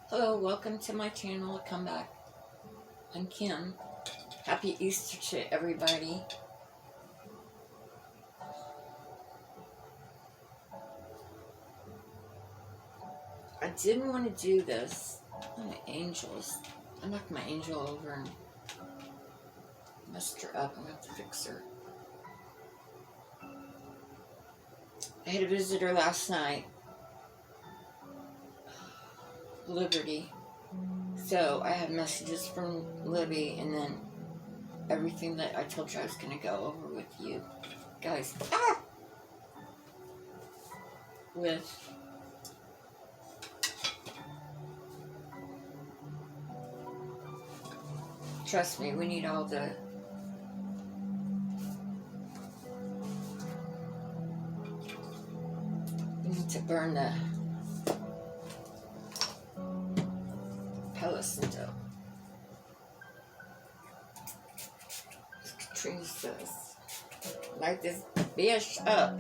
Hello, welcome to my channel. Come back. I'm Kim. Happy Easter to everybody. I didn't want to do this. Oh, my angels. I knocked my angel over and messed her up. I'm going to have to fix her. I had a visitor last night. Liberty. So I have messages from Libby and then everything that I told you I was going to go over with you guys. With trust me, we need all the we need to burn the pellets into Katrina says, light this bitch up.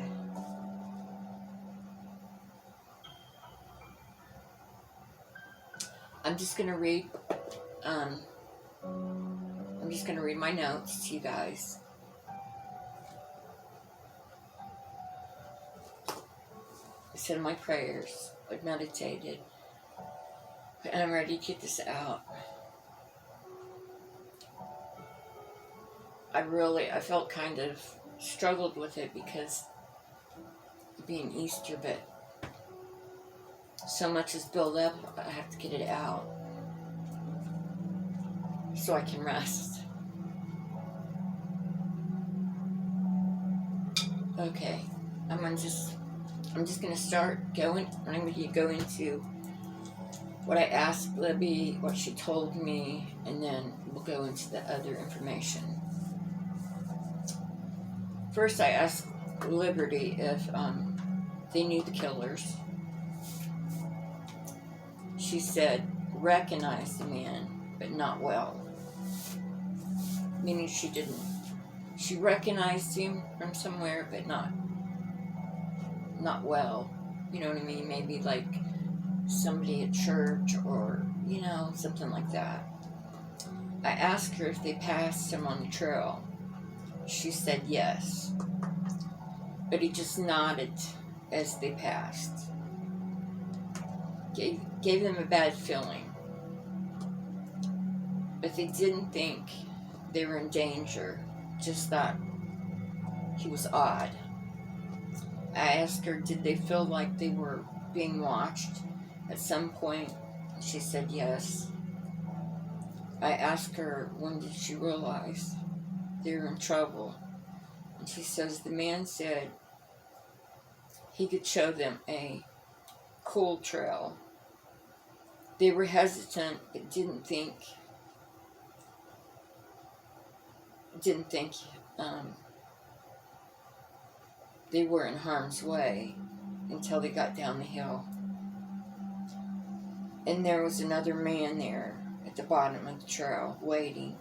I'm just gonna read my notes to you guys. I said my prayers. I meditated. And I'm ready to get this out. I felt kind of struggled with it because being Easter, but so much is built up, I have to get it out so I can rest. Okay, I'm just gonna start going. I'm going to go into what I asked Libby, what she told me, and then we'll go into the other information. First, I asked Liberty if they knew the killers. She said, recognize the man, but not well. Meaning she didn't. She recognized him from somewhere, but not well. You know what I mean? Maybe like somebody at church or, something like that. I asked her if they passed him on the trail. She said yes. But he just nodded as they passed. Gave them a bad feeling. But they didn't think they were in danger. Just thought he was odd. I asked her, did they feel like they were being watched at some point? She said yes. I asked her, when did she realize they were in trouble? And she says the man said he could show them a cool trail. They were hesitant, but didn't think they were in harm's way until they got down the hill. And there was another man there at the bottom of the trail waiting.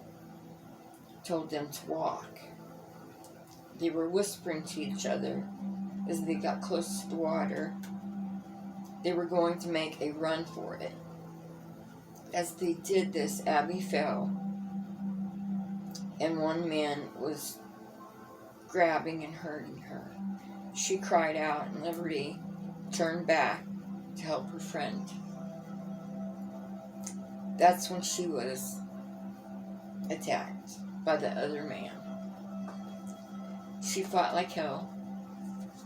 Told them to walk. They were whispering to each other as they got close to the water. They were going to make a run for it. As they did this, Abby fell, and one man was grabbing and hurting her. She cried out, and Liberty turned back to help her friend. That's when she was attacked by the other man. She fought like hell.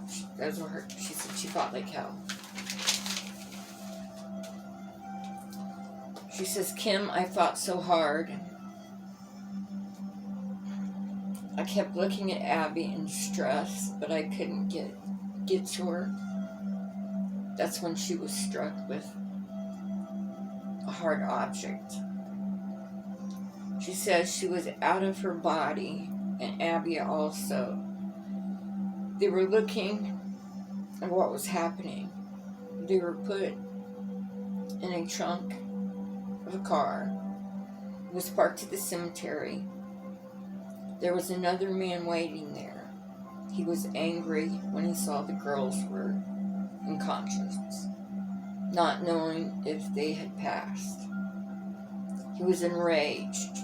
She said she fought like hell. She says, Kim, I fought so hard. I kept looking at Abby in stress, but I couldn't get to her. That's when she was struck with a hard object. She says she was out of her body, and Abby also. They were looking at what was happening. They were put in a trunk of a car. It was parked at the cemetery. There was another man waiting there. He was angry when he saw the girls were unconscious. not knowing if they had passed. He was enraged.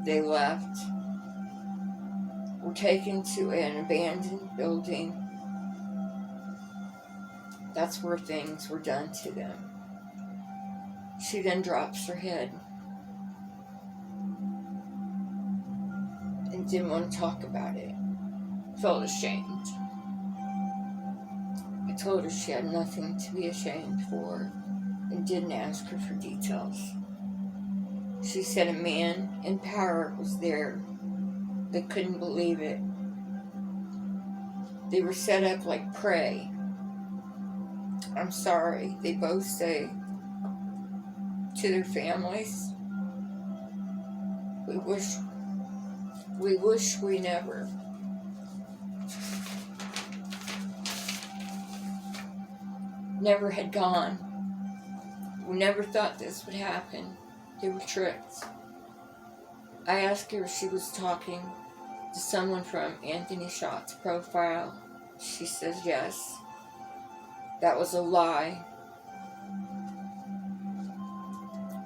They left, were taken to an abandoned building. That's where things were done to them. She then drops her head and didn't want to talk about it. Felt ashamed. I told her she had nothing to be ashamed for and didn't ask her for details. She said a man in power was there. They couldn't believe it. They were set up like prey. I'm sorry, they both say to their families, we wish we never. Never had gone. We never thought this would happen. They were tricked. I asked her if she was talking to someone from Anthony Schott's profile. She says yes. That was a lie.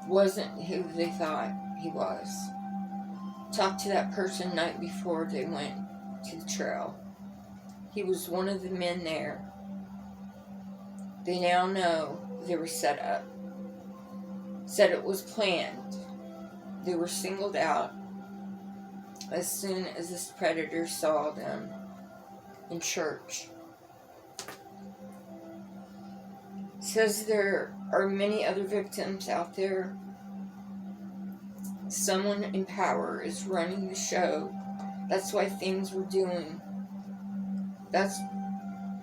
Wasn't who they thought he was. Talked to that person night before they went to the trail. He was one of the men there. They now know they were set up. Said it was planned. They were singled out as soon as this predator saw them in church. Says there are many other victims out there. Someone in power is running the show. That's why things were doing.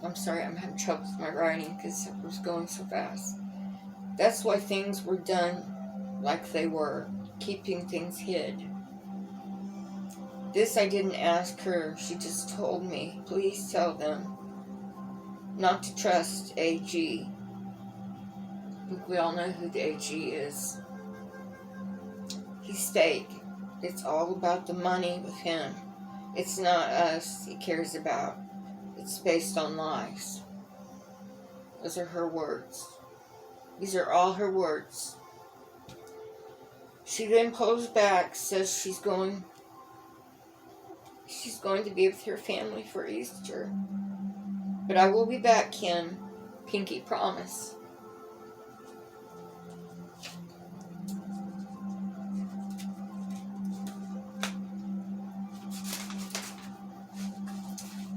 I'm sorry, I'm having trouble with my writing because it was going so fast. That's why things were done like they were, keeping things hid. This I didn't ask her, she just told me, please tell them not to trust AG. I think we all know who the AG is. He's fake. It's all about the money with him. It's not us he cares about. It's based on lies. Those are her words. These are all her words. She then pulls back, says she's going to be with her family for Easter. But I will be back, Kim. Pinky promise.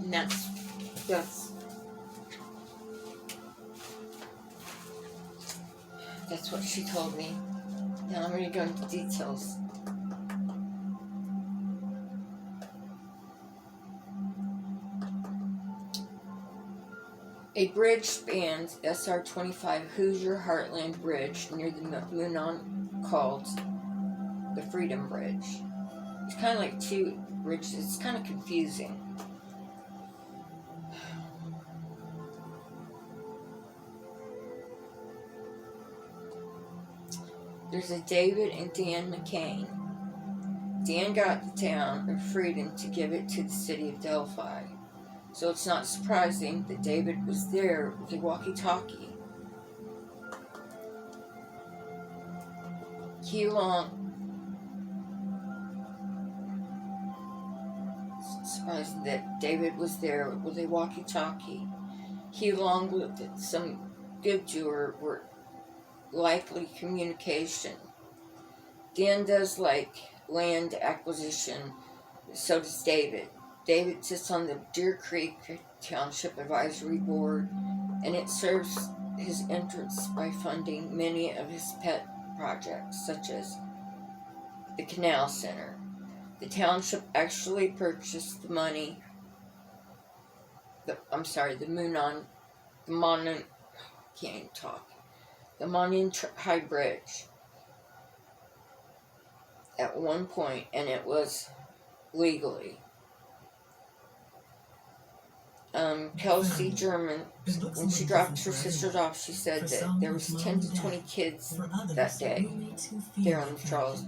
And that's what she told me. Now I'm going to go into details. A bridge spans SR-25 Hoosier Heartland Bridge near the Munon called the Freedom Bridge. It's kind of like two bridges. It's kind of confusing. There's a David and Dan McCain. Dan got the town of Freedom to give it to the city of Delphi. So it's not surprising that David was there with a walkie-talkie. Surprising that David was there with a walkie-talkie. He, along with some good Jewer, were likely communication. Dan does like land acquisition, so does David. David sits on the Deer Creek Township Advisory Board, and it serves his interests by funding many of his pet projects, such as the Canal Center. The township actually purchased the Monon High Bridge at one point, and it was legally. Kelsey German, when she dropped her sisters off, she said that there was 10 to 20 kids that day there on the Charles.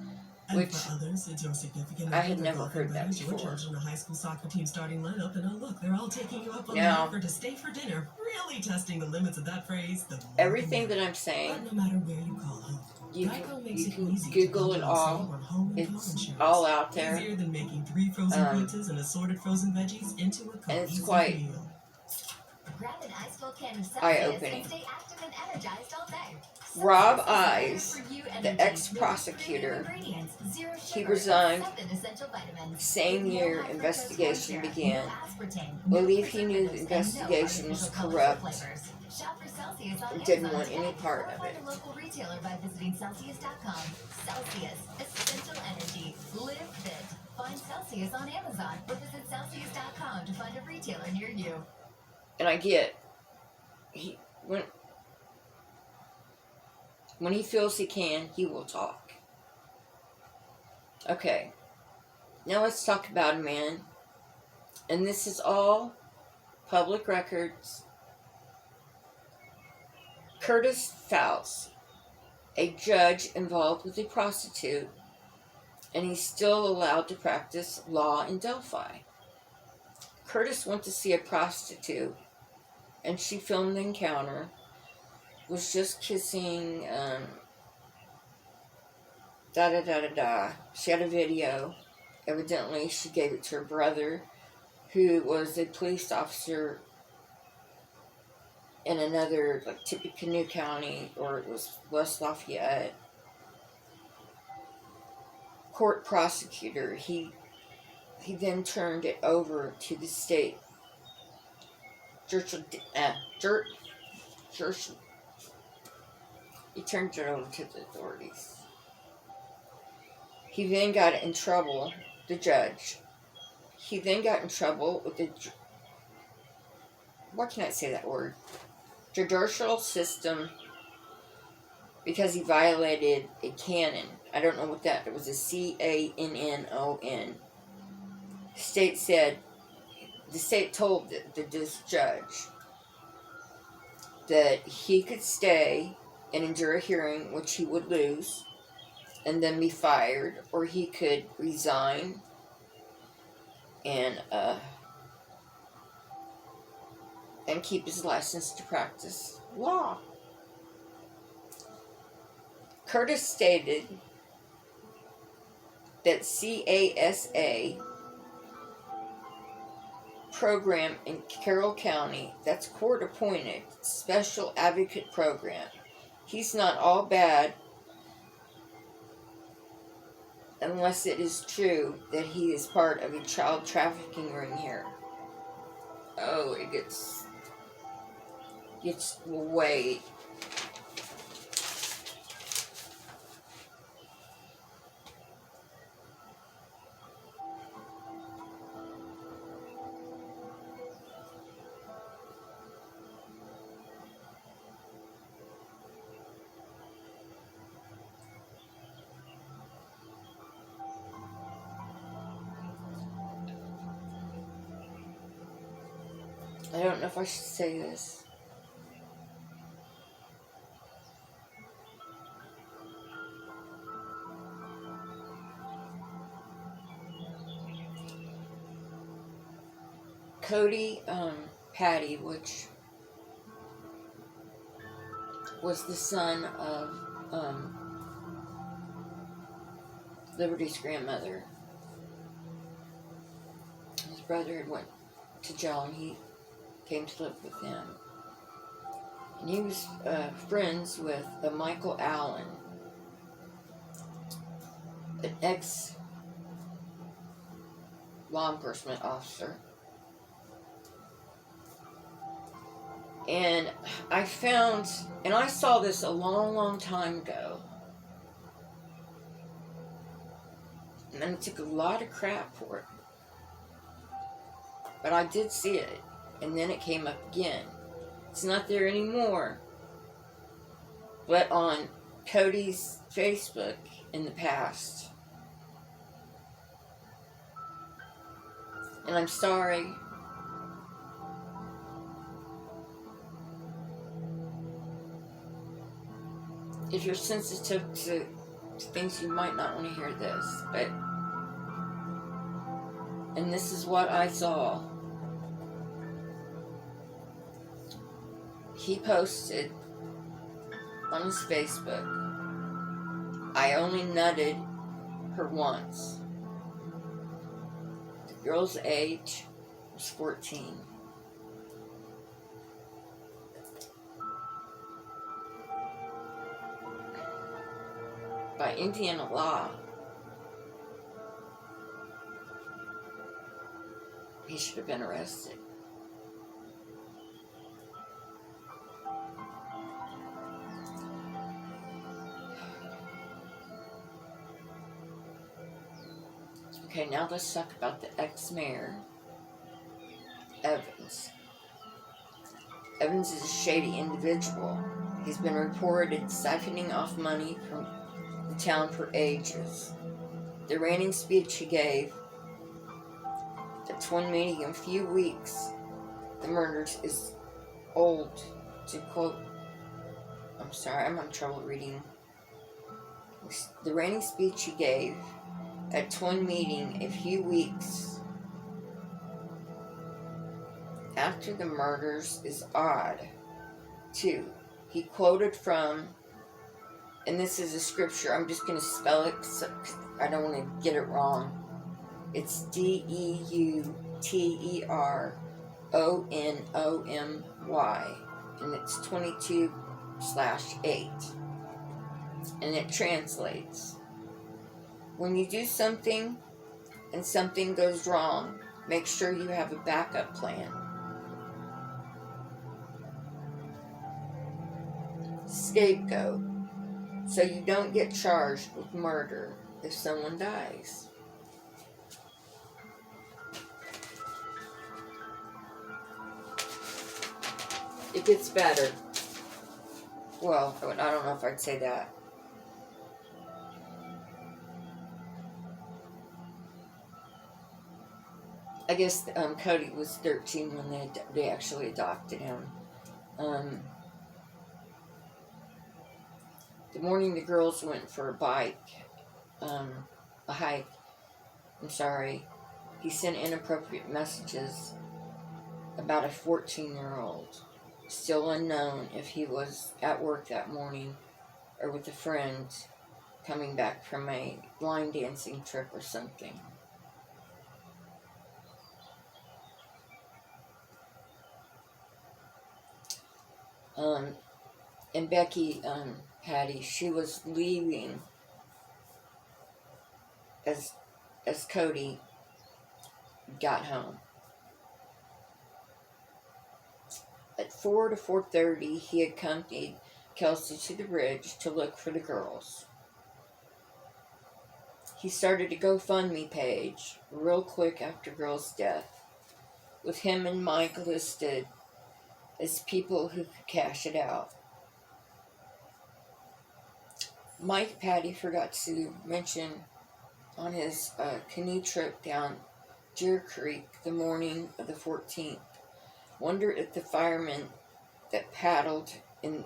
which for others, it's your significant I had never heard that before. Your children, a high school soccer team starting lineup, and oh look, they're all taking you up on the offer to stay for dinner. Really testing the limits of that phrase. Everything that I'm saying, but no matter where you call home, you can Google it all. It's all out there. Easier than making 3 frozen pizzas and assorted frozen veggies into a cohesive and it's quite meal. eye-opening. Rob Ives, the ex-prosecutor, he resigned same year investigation began. Believe he knew the investigation was corrupt and didn't want any part of it. Find Celsius on Amazon or visit Celsius.com to find a retailer near you. And I get, when he feels he can, he will talk. Okay, now let's talk about a man, and this is all public records. Curtis Fouts, a judge involved with a prostitute, and he's still allowed to practice law in Delphi. Curtis went to see a prostitute, and she filmed the encounter, was just kissing, She had a video. Evidently, she gave it to her brother, who was a police officer in another, like, Tippecanoe County, or it was West Lafayette. Court prosecutor. He then turned it over to the state. He turned it over to the authorities. He then got in trouble, the judge. He then got in trouble with the, why can't I say that word? Judicial system, because he violated a canon. I don't know what that, it was a CANNON. The state told this judge that he could stay and endure a hearing, which he would lose, and then be fired, or he could resign and keep his license to practice law. Curtis stated that CASA program in Carroll County, that's court-appointed special advocate program. He's not all bad unless it is true that he is part of a child trafficking ring here. Oh, it gets way. I don't know if I should say this. Cody Patty, which was the son of Liberty's grandmother. His brother had went to jail and he came to live with him. And he was friends with Michael Allen, an ex-law enforcement officer. And I saw this a long, long time ago. And I took a lot of crap for it. But I did see it. And then it came up again. It's not there anymore. But on Cody's Facebook in the past. And I'm sorry. If you're sensitive to things you might not want to hear this, but, and this is what I saw. He posted on his Facebook, "I only nutted her once." The girl's age was 14. By Indiana law, he should have been arrested. Okay, now let's talk about the ex-mayor, Evans. Evans is a shady individual. He's been reported siphoning off money from the town for ages. The reigning speech he gave at one meeting in a few weeks, the murders, is old to quote. I'm sorry, I'm having trouble reading. The reigning speech he gave at one meeting a few weeks after the murders is odd, too. He quoted from, and this is a scripture, I'm just going to spell it because I don't want to get it wrong. It's Deuteronomy, and it's 22/8. And it translates, "When you do something and something goes wrong, make sure you have a backup plan." Scapegoat, so you don't get charged with murder if someone dies. It gets better. Well, I don't know if I'd say that. I guess Cody was 13 when they actually adopted him. The morning the girls went for a hike, he sent inappropriate messages about a 14-year-old. Still unknown if he was at work that morning or with a friend coming back from a line dancing trip or something. And Becky, Patty, she was leaving as Cody got home. At 4 to 4:30, he accompanied Kelsey to the bridge to look for the girls. He started a GoFundMe page real quick after Girl's death, with him and Mike listed as people who could cash it out. Mike Patty forgot to mention on his canoe trip down Deer Creek the morning of the 14th. Wondered if the firemen that paddled in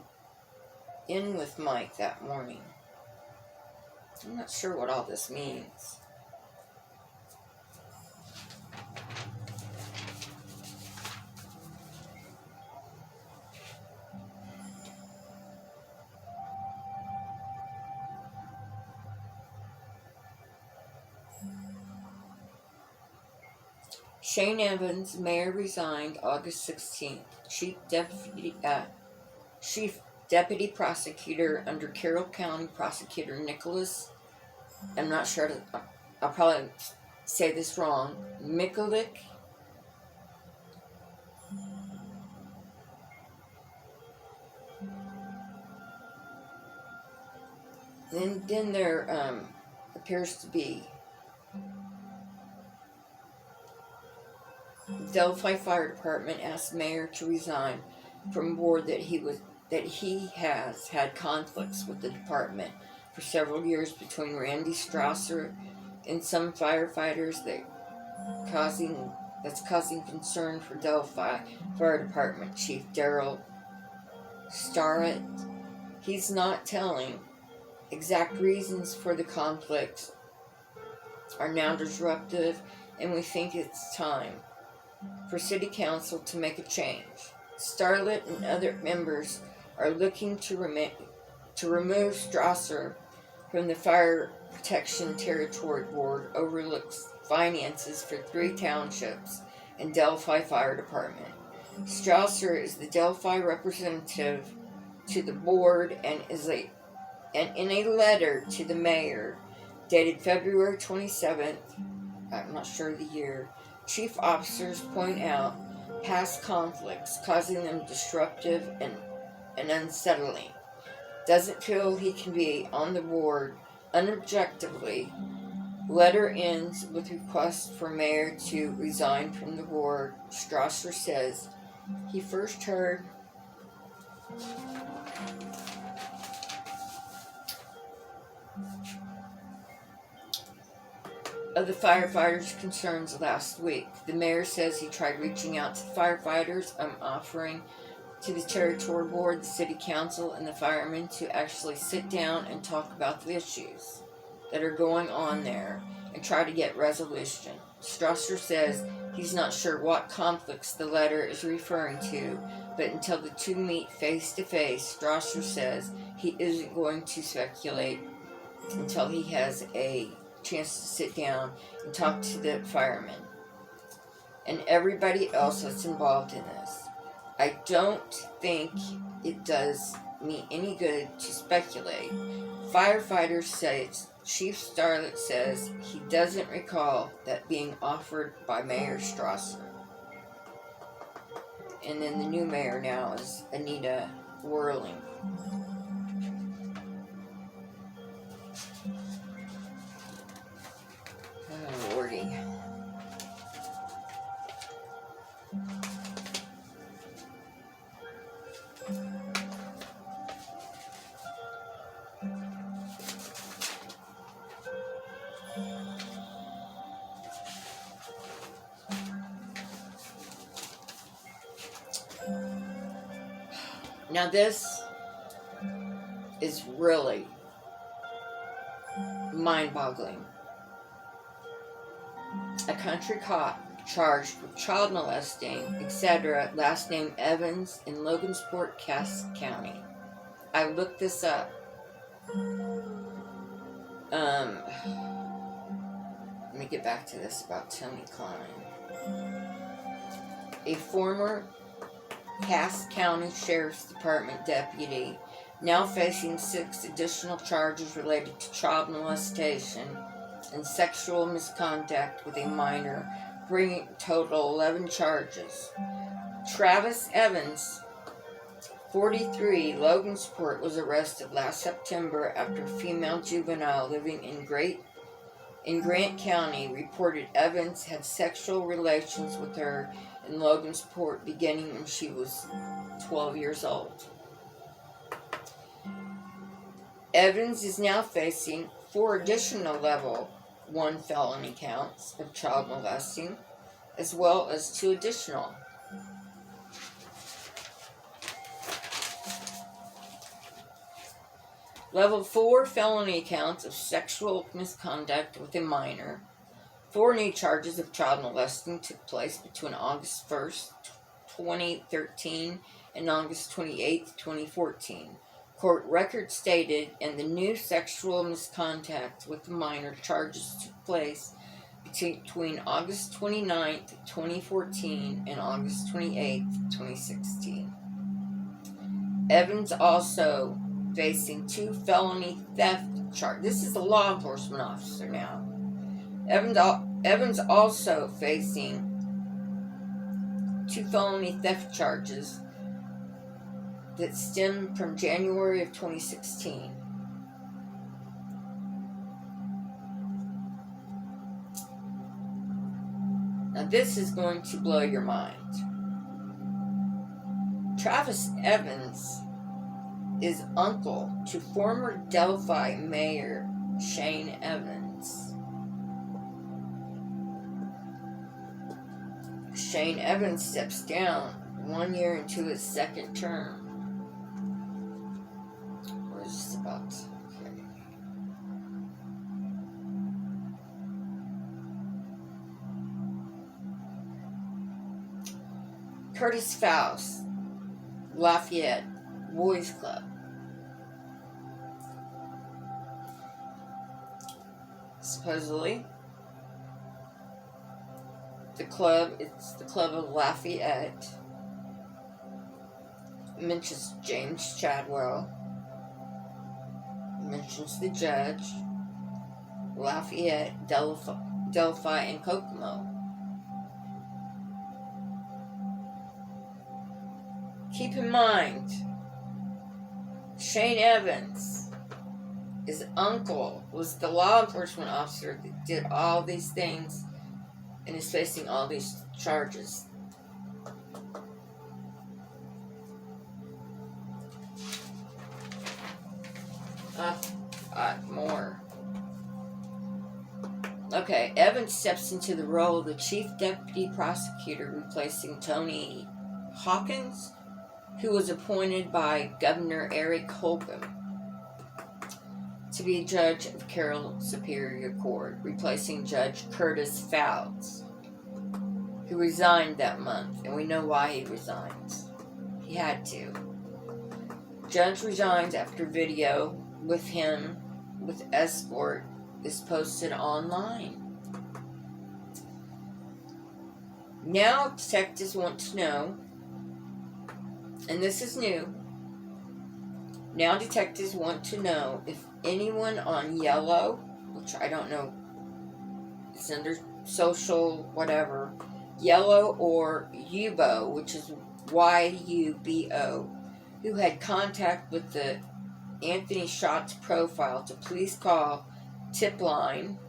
with Mike that morning. I'm not sure what all this means. Shane Evans, mayor, resigned August 16th. Chief Deputy Prosecutor under Carroll County Prosecutor Nicholas, I'm not sure, I'll probably say this wrong, Mikulik. Then there appears to be Delphi Fire Department asked mayor to resign from board that he has had conflicts with the department for several years between Randy Strausser and some firefighters that's causing concern for Delphi Fire Department Chief Daryl Starrett. He's not telling exact reasons for the conflict are now disruptive, and we think it's time for City Council to make a change. Starlet and other members are looking to remove Strasser from the Fire Protection Territory Board, overlooks finances for 3 townships and Delphi Fire Department. Strasser is the Delphi representative to the board and in a letter to the mayor dated February 27th, I'm not sure the year, chief officers point out past conflicts, causing them disruptive and unsettling. Doesn't feel he can be on the board unobjectively. Letter ends with request for mayor to resign from the board. Strasser says he first heard of the firefighters' concerns last week. The mayor says he tried reaching out to the firefighters. I'm offering to the territory board, the city council, and the firemen to actually sit down and talk about the issues that are going on there and try to get resolution. Strasser says he's not sure what conflicts the letter is referring to, but until the two meet face to face, Strasser says he isn't going to speculate until he has a chance to sit down and talk to the firemen and everybody else that's involved in this. I don't think it does me any good to speculate. Firefighters say Chief Starlet says he doesn't recall that being offered by Mayor Strasser. And then the new mayor now is Anita Whirling. Oh, Lordy. Now this is really mind-boggling. A country cop charged with child molesting, etc., last name Evans in Logansport, Cass County. I looked this up. Let me get back to this about Tony Klein. A former Cass County Sheriff's Department deputy, now facing 6 additional charges related to child molestation and sexual misconduct with a minor, bringing total 11 charges. Travis Evans, 43, Logansport, was arrested last September after a female juvenile living in Grant County reported Evans had sexual relations with her in Logansport beginning when she was 12 years old. Evans is now facing 4 additional level 1 felony counts of child molesting, as well as 2 additional. Level 4 felony counts of sexual misconduct with a minor. 4 new charges of child molesting took place between August 1st, 2013 and August 28th, 2014. Court record stated, and the new sexual misconduct with the minor charges took place between August 29th, 2014 and August 28th, 2016. Evans also facing 2 felony theft charges. This is a law enforcement officer now. Evans also facing 2 felony theft charges that stem from January of 2016. Now this is going to blow your mind. Travis Evans is uncle to former Delphi Mayor Shane Evans. Shane Evans steps down 1 year into his 2nd term. Where's this about? Okay. Curtis Faust, Lafayette Boys Club. Supposedly, it's the Club of Lafayette. It mentions James Chadwell. It mentions the judge, Lafayette, Delphi, and Kokomo. Keep in mind, Shane Evans, his uncle, was the law enforcement officer that did all these things and is facing all these charges. More. Okay, Evans steps into the role of the chief deputy prosecutor, replacing Tony Hawkins, who was appointed by Governor Eric Holcomb to be judge of Carroll Superior Court, replacing Judge Curtis Faust, who resigned that month, and we know why he resigns. He had to. Judge resigns after video with him with escort is posted online. Now detectives want to know, and this is new, now detectives want to know if anyone on Yellow, which I don't know, it's under social whatever, Yellow or Yubo, which is YUBO, who had contact with the Anthony Schatz profile, to please call tip line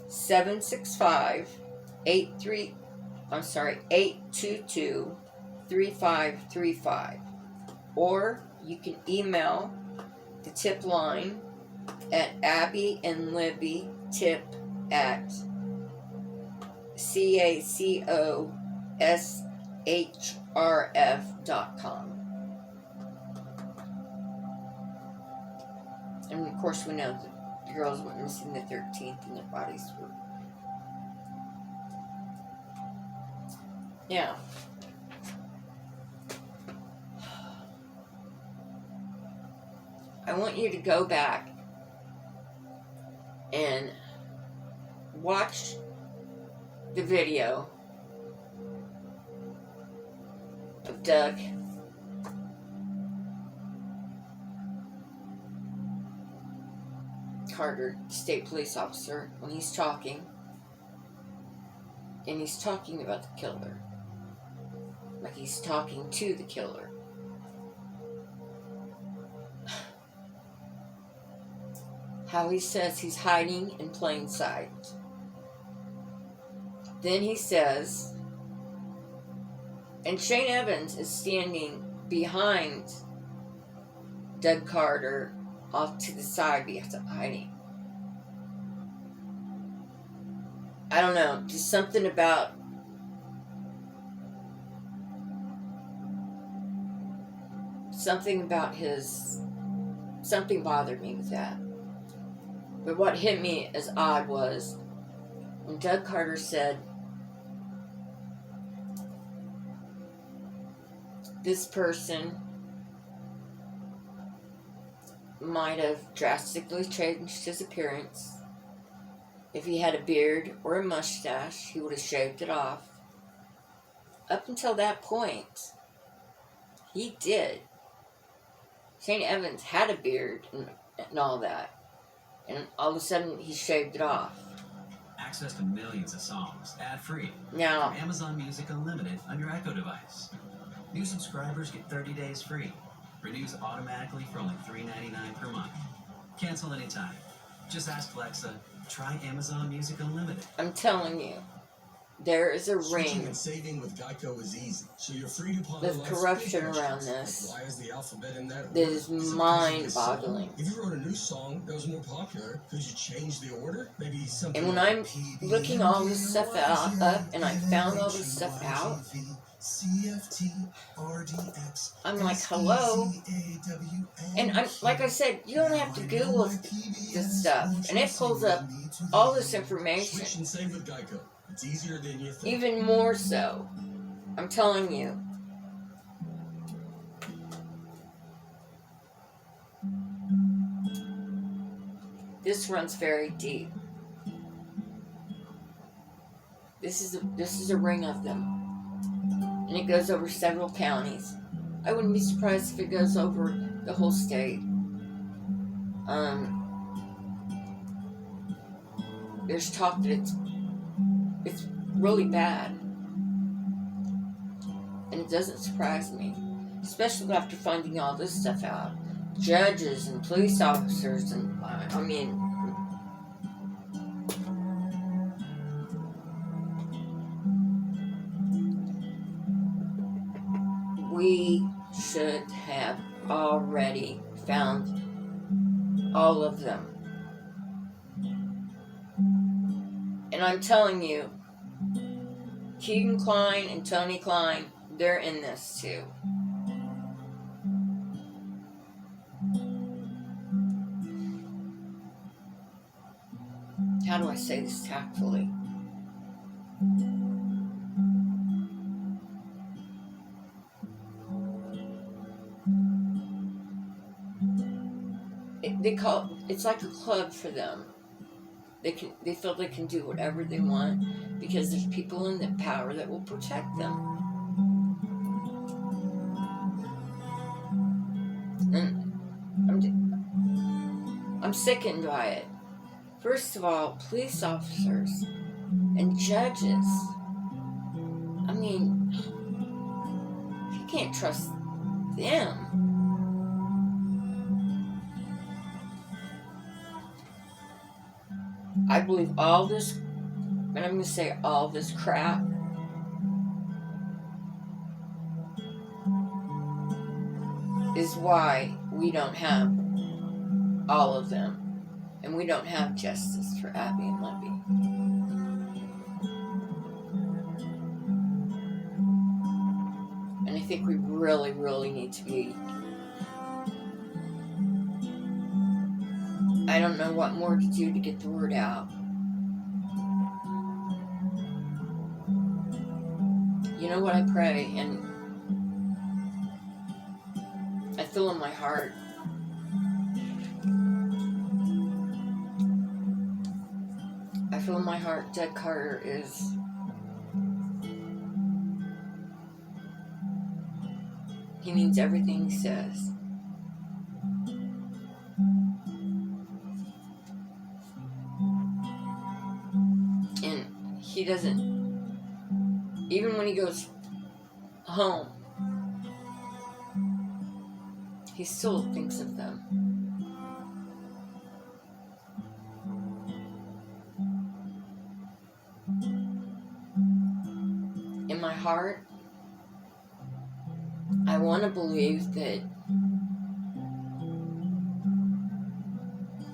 822-3535, or you can email the tip line at abbyandlibbytip at CACOSHRF.com. And of course we know that the girls went missing the 13th and their bodies were... Now, I want you to go back and watch the video of Doug Carter, state police officer, when he's talking, and he's talking about the killer, like he's talking to the killer. How he says he's hiding in plain sight. Then he says, and Shane Evans is standing behind Doug Carter, off to the side because of hiding. I don't know, just something about his, something bothered me with that. But what hit me as odd was when Doug Carter said, this person might have drastically changed his appearance. If he had a beard or a mustache, he would have shaved it off. Up until that point, he did. Shane Evans had a beard and all that. And all of a sudden, he shaved it off. Access to millions of songs, ad-free. Now, From Amazon Music Unlimited on your Echo device. New subscribers get 30 days free. Renews automatically for only $3.99 per month. Cancel anytime. Just ask Alexa, try Amazon Music Unlimited. I'm telling you, there is a Switching ring and saving with Geico is easy. So you're free to apply with life's corruption big around questions. this Why is the alphabet in that that order? is Is it because of mind-boggling. the song? If you wrote a new song that was more popular, could you change the order? Maybe something And when like I'm looking all this stuff up, and I found all this stuff out, I'm like, hello? And I'm, like I said, you don't have to Google this stuff. And it pulls up all this information. Switch and save with Geico. It's easier than you think. Even more so. I'm telling you. This runs very deep. This is a ring of them, and it goes over several counties. I wouldn't be surprised if it goes over the whole state. There's talk that it's really bad, and it doesn't surprise me, especially after finding all this stuff out. Judges and police officers, and I mean, we should have already found all of them. And I'm telling you, Keegan Kline and Tony Kline, they're in this too. How do I say this tactfully? It's like a club for them. They feel they can do whatever they want because there's people in the power that will protect them. And I'm sickened by it. First of all, police officers and judges. I mean, you can't trust them. I believe all this, and I'm going to say all this crap, is why we don't have all of them. And we don't have justice for Abby and Libby. And I think we really, really need to be. I don't know what more to do to get the word out. You know what I pray, and I feel in my heart. I feel in my heart Ted Carter is he means everything he says. And he doesn't, even when he goes home, he still thinks of them. In my heart, I want to believe that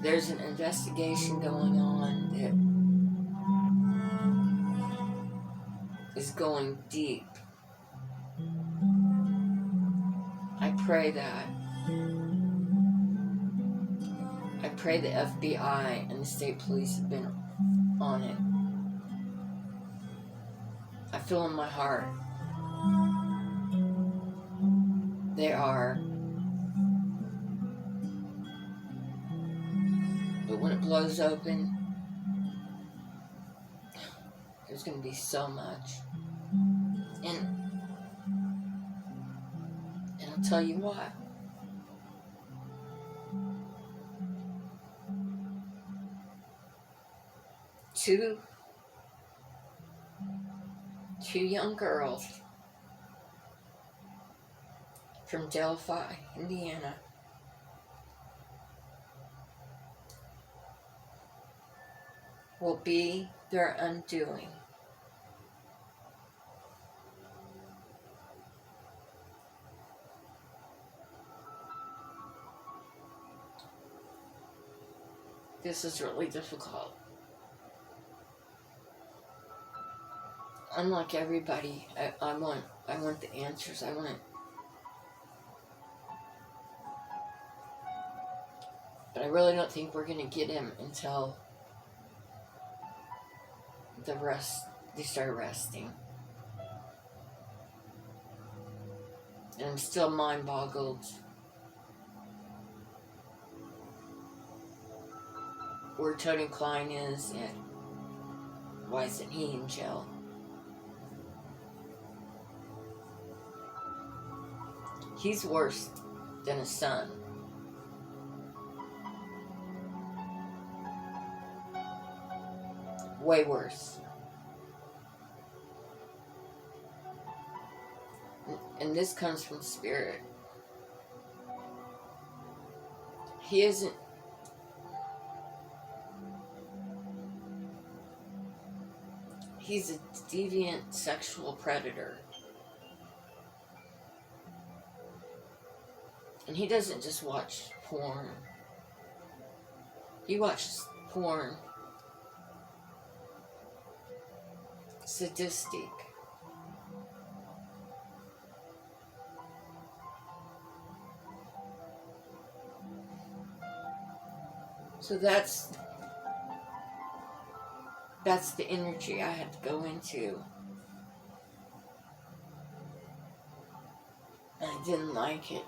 there's an investigation going on that is going deep. I pray that. I pray the FBI and the state police have been on it. I feel in my heart they are. But when it blows open, there's going to be so much. And I'll tell you what. Two young girls from Delphi, Indiana, will be their undoing. This is really difficult. Unlike everybody, I want the answers. But I really don't think we're gonna get him until they start resting. And I'm still mind-boggled where Tony Klein is, and why isn't he in jail? He's worse than his son. Way worse. And this comes from spirit. He isn't. He's a deviant sexual predator. And he doesn't just watch porn. He watches porn. Sadistic. So that's the energy I had to go into. And I didn't like it.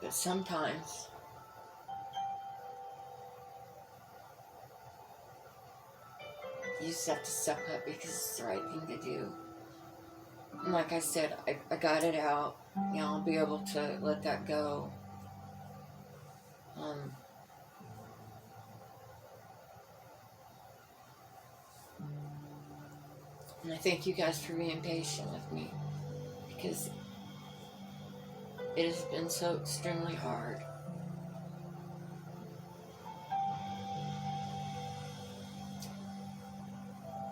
But sometimes you just have to suck up because it's the right thing to do. And like I said, I got it out. You know, I'll be able to let that go. And I thank you guys for being patient with me, because it has been so extremely hard.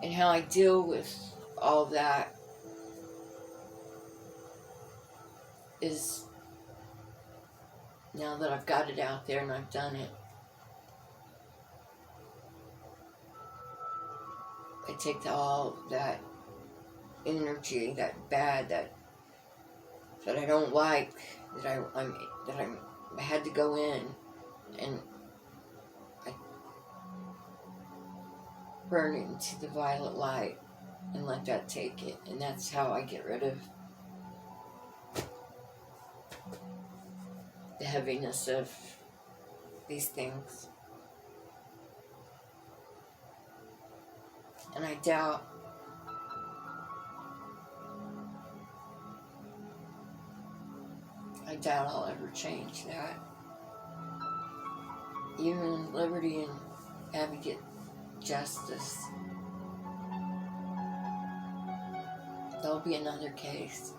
And how I deal with all that is, now that I've got it out there and I've done it, I take all that energy, that bad, that I don't like, that I had to go in, and I burn it into the violet light and let that take it. And that's how I get rid of the heaviness of these things. And I doubt I'll ever change that. Even when Liberty and Abby get justice, there'll be another case.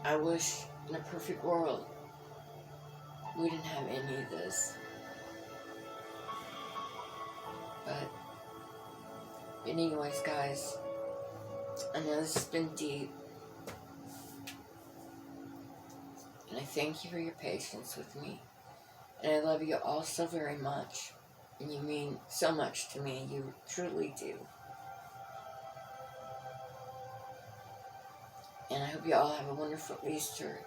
I wish in a perfect world we didn't have any of this. But anyways, guys, I know this has been deep, and I thank you for your patience with me. And I love you all so very much, and you mean so much to me. You truly do. And I hope you all have a wonderful Easter.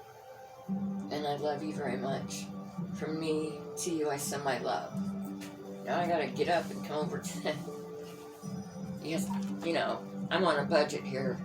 And I love you very much. From me to you, I send my love. Now I gotta get up and come over to because, you know, I'm on a budget here.